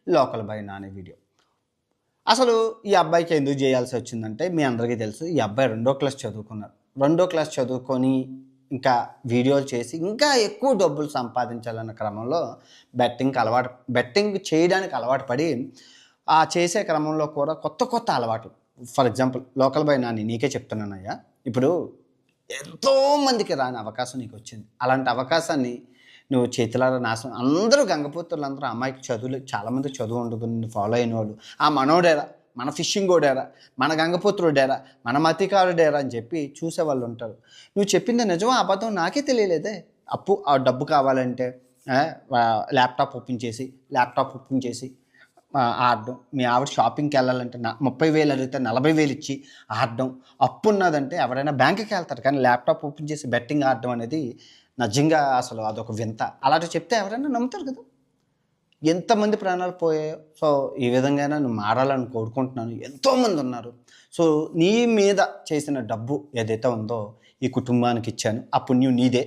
Local boy Nani video. అసలు ఈ అబ్బాయికి ఎందుకు చేయాల్సి వచ్చిందంటే మీ అందరికీ తెలుసు. ఈ అబ్బాయి 2వ క్లాస్ చదువుకున్నారు. 2వ క్లాస్ చదువుకొని ఇంకా వీడియోలు చేసి ఇంకా ఎక్కువ డబ్బులు సంపాదించాలన్న క్రమంలో బెట్టింగ్ చేయడానికి అలవాటు పడి ఆ చేసే క్రమంలో కూడా కొత్త అలవాట్లు. For example local boy Nani నీకే చెప్తున్నానయ్యా. ఇప్పుడు ఎంతోమందికి రాని అవకాశం నీకు వచ్చింది. అలాంటి అవకాశాన్ని నువ్వు చేతులారా నాశనం. అందరూ గంగపుత్రులందరూ అమ్మాయికి చాలామంది చదువు ఉండదు. నిన్ను ఫాలో అయిన వాళ్ళు ఆ మనోడేరా, మన ఫిషింగోడేరా, మన గంగపుత్రుడేరా, మన మతికారుడేరా అని చెప్పి చూసేవాళ్ళు ఉంటారు. నువ్వు చెప్పింది నిజమా అబద్ధం నాకే తెలియలేదే. ఆ డబ్బు కావాలంటే ల్యాప్టాప్ ఓపెన్ చేసి ఆడడం. మీ ఆవిడ షాపింగ్కి వెళ్ళాలంటే 30,000 అడిగితే 40,000 ఇచ్చి ఆడడం. అప్పు ఉన్నదంటే ఎవరైనా బ్యాంకుకి వెళ్తారు, కానీ ల్యాప్టాప్ ఓపెన్ చేసి బెట్టింగ్ ఆడడం అనేది నిజంగా అసలు అదొక వింత. అలాంటివి చెప్తే ఎవరైనా నమ్ముతారు కదా. ఎంతమంది ప్రాణాలు పోయాయో. సో ఈ విధంగానే నువ్వు మారాలని కోరుకుంటున్నాను. ఎంతోమంది ఉన్నారు. సో నీ మీద చేసిన డబ్బు ఏదైతే ఉందో ఈ కుటుంబానికి ఇచ్చాను. ఆ పుణ్యం నీదే.